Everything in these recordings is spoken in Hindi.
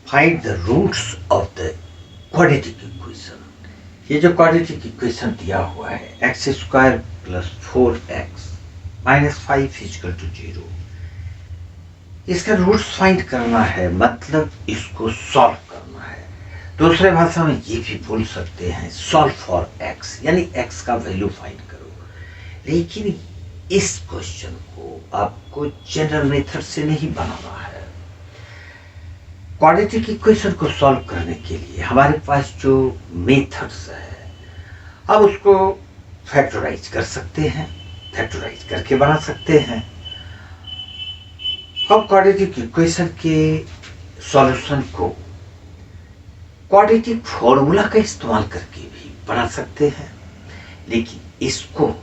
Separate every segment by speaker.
Speaker 1: Find the roots of the quadratic equation. ये जो क्वाड्रेटिक इक्वेशन दिया हुआ है X square plus 4x minus 5 equal to 0, इसका रूट्स फाइंड करना है, मतलब इसको सॉल्व करना है। दूसरे भाषा में ये भी बोल सकते हैं सॉल्व फॉर x, यानी x का वैल्यू फाइंड करो। लेकिन इस क्वेश्चन को आपको जनरल मेथड से नहीं बनाना है। क्वाड्रेटिक इक्वेशन को सॉल्व करने के लिए हमारे पास जो मेथड्स है, अब उसको फैक्टराइज कर सकते हैं, फैक्टराइज करके बना सकते हैं। हम क्वाड्रेटिक इक्वेशन के सॉल्यूशन को क्वाड्रेटिक फॉर्मूला का इस्तेमाल करके भी बना सकते हैं। लेकिन इसको,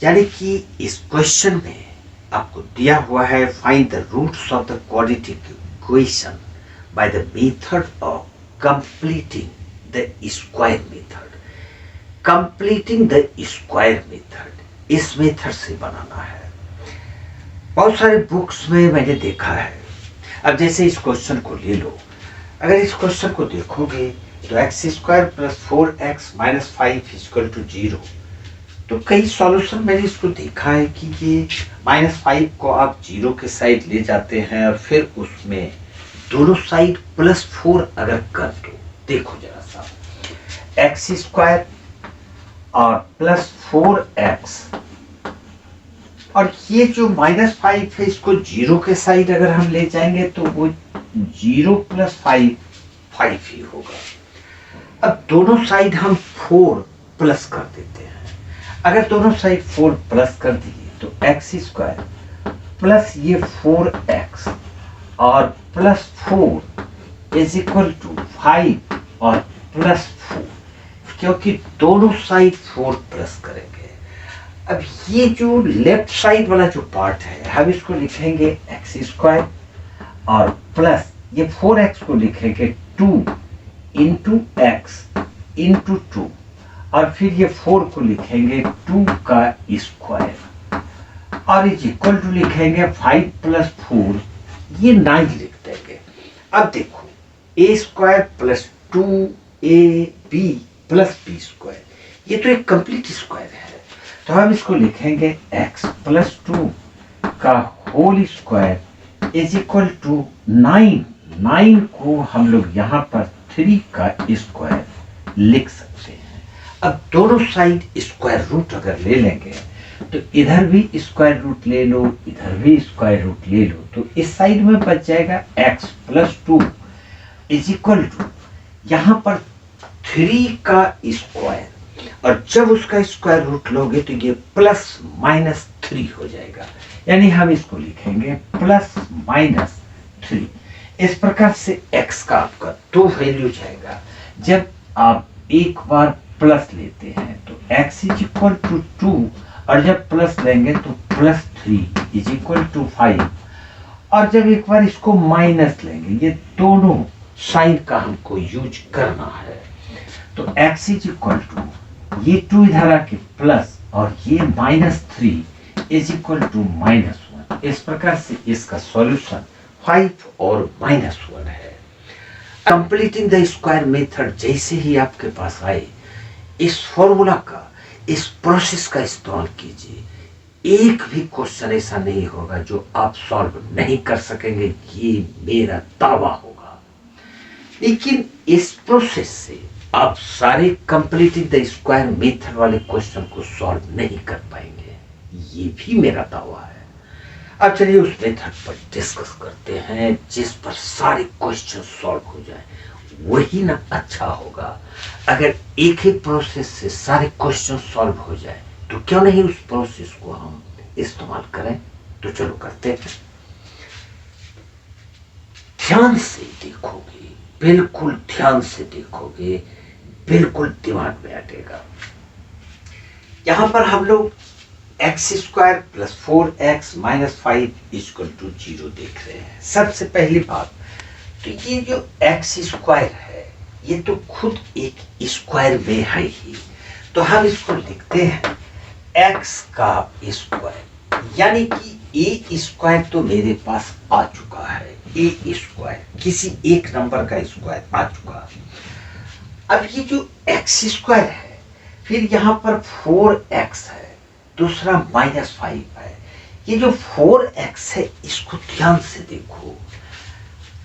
Speaker 1: यानी कि इस क्वेश्चन में आपको दिया हुआ है find the roots of the quadratic equation by the method of completing the square method. Completing the square method, इस मेथड से बनाना है। बहुत सारे बुक्स में मैंने देखा है। अब जैसे इस क्वेश्चन को ले लो, अगर इस क्वेश्चन को देखोगे तो X square plus 4x minus 5 equal to 0, तो कई सॉल्यूशन मैंने इसको देखा है कि ये -5 को आप 0 के साइड ले जाते हैं और फिर उसमें दोनों साइड +4 अगर कर दो, देखो जरा सा, एक्स स्क्वायर और प्लस 4x, और ये जो -5 है इसको 0 के साइड अगर हम ले जाएंगे तो वो 0 + 5 5 ही होगा। अब दोनों साइड हम 4 प्लस कर देते हैं। अगर दोनों साइड 4 प्लस कर दिए तो एक्स स्क्वायर प्लस ये 4x और प्लस 4 इज इक्वल टू 5 और प्लस 4, क्योंकि दोनों साइड 4 प्लस करेंगे। अब ये जो लेफ्ट साइड वाला जो पार्ट है, हम इसको लिखेंगे एक्स स्क्वायर और प्लस ये 4x को लिखेंगे 2 इंटू एक्स इंटू 2, और फिर ये 4 को लिखेंगे 2 का स्क्वायर, और इज इक्वल टू लिखेंगे 5 + 4, ये 9 लिख देंगे। अब देखो a square plus 2ab plus b square, ये तो एक कंप्लीट स्क्वायर है, तो हम इसको लिखेंगे x प्लस 2 का whole square is equal to 9। 9 को हम लोग यहाँ पर 3 का स्क्वायर लिख सकते हैं। अब दोनों साइड स्क्वायर रूट अगर ले लेंगे तो इधर भी स्क्वायर रूट ले लो, इधर भी स्क्वायर रूट ले लो, तो इस साइड में बच जाएगा x plus 2 is equal to यहाँ पर 3 का स्क्वायर, और जब उसका स्क्वायर रूट लोगे तो ये +-3 हो जाएगा, यानी हम इसको लिखेंगे +-3। इस प्रकार से x का आपका 2 वैल्यू जाएगा। जब आप एक बार प्लस लेते हैं तो x इज इक्वल टू 2, और जब प्लस लेंगे तो +3 इज इक्वल टू 5, और जब एक बार इसको माइनस लेंगे, ये दोनों साइन का हमको यूज करना है, तो x इज इक्वल टू ये 2 इधर आके प्लस और ये -3 इज इक्वल टू -1। इस प्रकार से इसका सॉल्यूशन 5 और -1 है। कंप्लीटिंग द स्क्वायर मेथड जैसे ही आपके पास आए, इस फॉर्मूला का, इस प्रोसेस का इस्तेमाल कीजिए। एक भी क्वेश्चन ऐसा नहीं होगा जो आप सॉल्व नहीं कर सकेंगे, ये मेरा दावा होगा। लेकिन इस प्रोसेस से आप सारे कंप्लीटिंग द स्क्वायर मेथड वाले क्वेश्चन को सॉल्व नहीं कर पाएंगे, ये भी मेरा दावा है। अब चलिए उस मेथड पर डिस्कस करते हैं जिस पर सारे क्वेश्चन सॉल्व हो जाए। वही ना अच्छा होगा। अगर एक ही प्रोसेस से सारे क्वेश्चन सॉल्व हो जाए तो क्यों नहीं उस प्रोसेस को हम इस्तेमाल करें। तो चलो करते हैं। ध्यान से देखोगे, बिल्कुल ध्यान से देखोगे, बिल्कुल दिमाग में अटेगा। यहां पर हम लोग X square plus 4x minus 5 equal to 0 देख रहे हैं। सबसे पहली बात तो ये जो एक्स स्क्वायर है ये तो खुद एक स्क्वायर में है ही, तो हम इसको लिखते हैं एक्स का स्क्वायर, यानी कि ए स्क्वायर तो मेरे पास आ चुका है, ए स्क्वायर, किसी एक नंबर का स्क्वायर आ चुका। अब ये जो एक्स स्क्वायर है, फिर यहाँ पर 4x है, दूसरा -5 है। ये जो 4x है इसको ध्यान से देखो।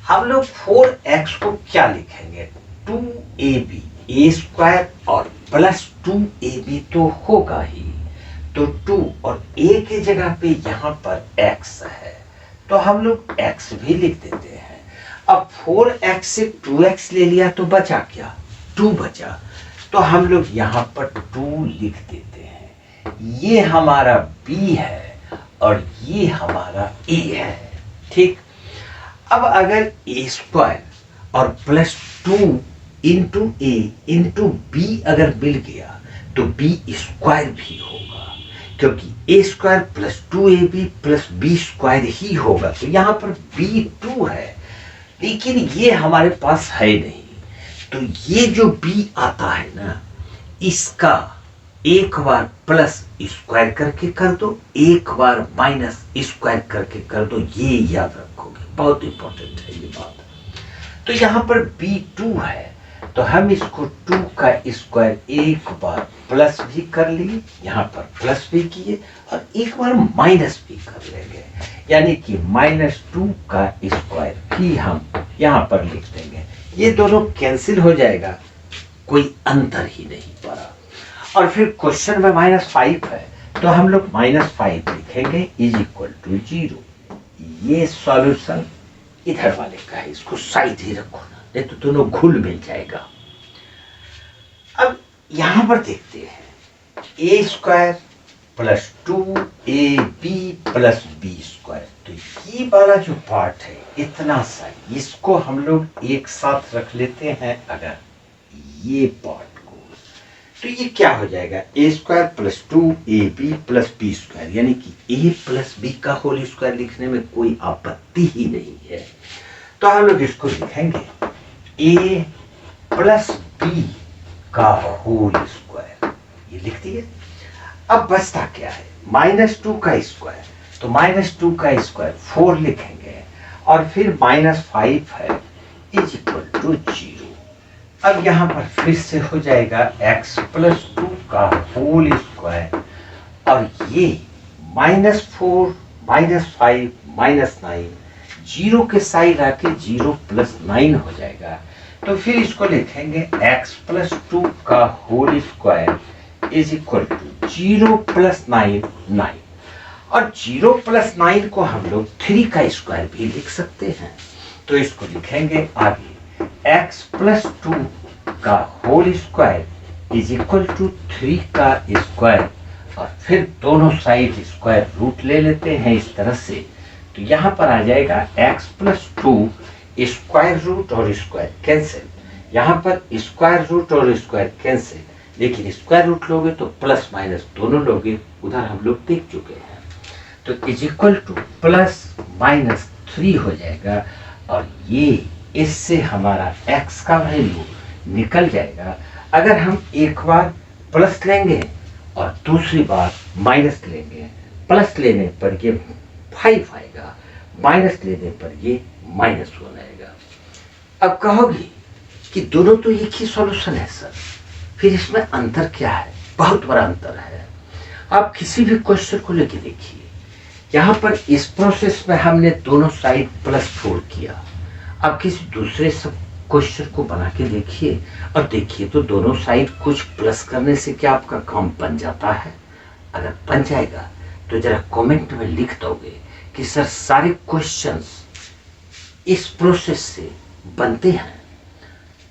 Speaker 1: हम लोग 4x को क्या लिखेंगे, 2ab, ए स्क्वायर और प्लस 2ab तो होगा ही, तो 2 और a की जगह पे यहाँ पर x है, तो हम लोग x भी लिख देते हैं। अब 4x से 2x ले लिया तो बचा क्या, 2 बचा, तो हम लोग यहाँ पर 2 लिख देते हैं। ये हमारा b है और ये हमारा a है, ठीक। अब अगर a स्क्वायर और plus 2 into a into b अगर मिल गया तो b स्क्वायर भी होगा, क्योंकि a square plus 2ab plus b square ही होगा। तो यहाँ पर b 2 है, लेकिन ये हमारे पास है नहीं, तो ये जो b आता है ना, इसका एक बार प्लस स्क्वायर करके कर दो, एक बार माइनस स्क्वायर करके कर दो, ये याद रखोगे, बहुत इंपॉर्टेंट है ये बात। तो यहाँ पर b2 है, तो हम इसको 2 का स्क्वायर एक बार प्लस भी कर लिए, यहाँ पर प्लस भी किए और एक बार माइनस भी कर लेंगे, यानी कि -2 का स्क्वायर भी हम यहाँ पर लिख देंगे। ये दोनों कैंसिल हो जाएगा, कोई अंतर ही नहीं पड़ा। और फिर क्वेश्चन में -5 है, तो हम लोग -5 लिखेंगे इज इक्वल टू 0। ये सॉल्यूशन इधर वाले का है, इसको साइड ही रखो ना, नहीं तो दोनों घुल मिल जाएगा। अब यहां पर देखते हैं A square plus 2ab plus B square, तो ये वाला जो पार्ट है इतना सा, इसको हम लोग एक साथ रख लेते हैं। अगर ये पार्ट को, तो ये क्या हो जाएगा, A square plus 2ab plus B square, यानी कि a प्लस बी का होल स्क्वायर लिखने में कोई आपत्ति ही नहीं है। तो हम लोग इसको लिखेंगे a प्लस बी का होल स्क्वायर, ये लिख दिए। अब बचता क्या है, -2 का स्क्वायर, तो -2 का स्क्वायर 4 लिखेंगे और फिर -5 है इज इक्वल टू 0। अब यहाँ पर फिर से हो जाएगा x प्लस 2 का होल स्क्वायर, और ये -4 -5 -9, 0 के साइड आके 0 प्लस 9 हो जाएगा। तो फिर इसको लिखेंगे x प्लस 2 का whole square is equal to 0 plus 9 9, और 0 प्लस 9 को हम लोग 3 का स्क्वायर भी लिख सकते हैं। तो इसको लिखेंगे आगे x प्लस 2 का whole square is equal to 3 का स्क्वायर, और फिर दोनों साइड स्क्वायर रूट ले लेते हैं इस तरह से। तो यहाँ पर आ जाएगा x प्लस 2 स्क्वायर रूट और स्क्वायर कैंसिल, यहाँ पर स्क्वायर रूट और स्क्वायर कैंसिल, लेकिन स्क्वायर रूट लोगे तो प्लस माइनस दोनों लोगे, उधर हम लोग देख चुके हैं। तो is equal two plus minus 3 हो जाएगा, और ये इससे हमारा x का वैल्यू निकल जाएगा। अगर हम एक बार प्लस लेंगे और दूसरी बार माइनस लेंगे, प्लस लेने पर ये 5 आएगा, माइनस लेने पर ये -1 आएगा। अब कहोगे कि दोनों तो एक ही सॉल्यूशन है सर, फिर इसमें अंतर क्या है, बहुत बड़ा अंतर है। आप किसी भी क्वेश्चन को लेके देखिए, यहाँ पर इस प्रोसेस में हमने दोनों साइड +4 किया। आप किसी दूसरे सब क्वेश्चन को बना के देखिए और देखिए तो दोनों साइड कुछ प्लस करने से क्या आपका काम बन जाता है। अगर बन जाएगा तो जरा कमेंट में लिख दोगे कि सर सारे क्वेश्चंस इस प्रोसेस से बनते हैं,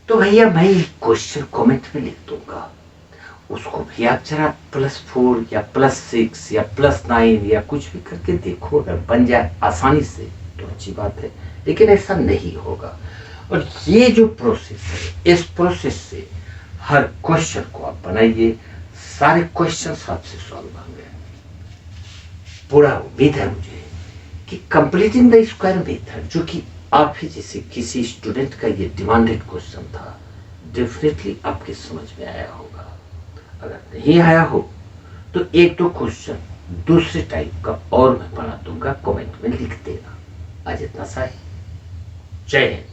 Speaker 1: तो भैया मैं क्वेश्चन कमेंट में लिख दूंगा, उसको भी आप जरा +4 या +6 या +9 या कुछ भी करके देखो। अगर बन जाए आसानी से तो अच्छी बात है, लेकिन ऐसा नहीं होगा। और ये जो प्रोसेस है, इस प्रोसेस से हर क्वेश्चन को आप बनाइए, सारे क्वेश्चन आपसे सॉल्व होंगे। पूरा उम्मीद है मुझे कि कंप्लीटिंग द स्क्वायर मेथड, जो कि आप ही जैसे किसी स्टूडेंट का ये डिमांडेड क्वेश्चन था, डेफिनेटली आपके समझ में आया होगा। अगर नहीं आया हो तो एक दो क्वेश्चन दूसरे टाइप का और मैं बना दूंगा, कमेंट में लिख देना। आज इतना सा ही। जय हिंद।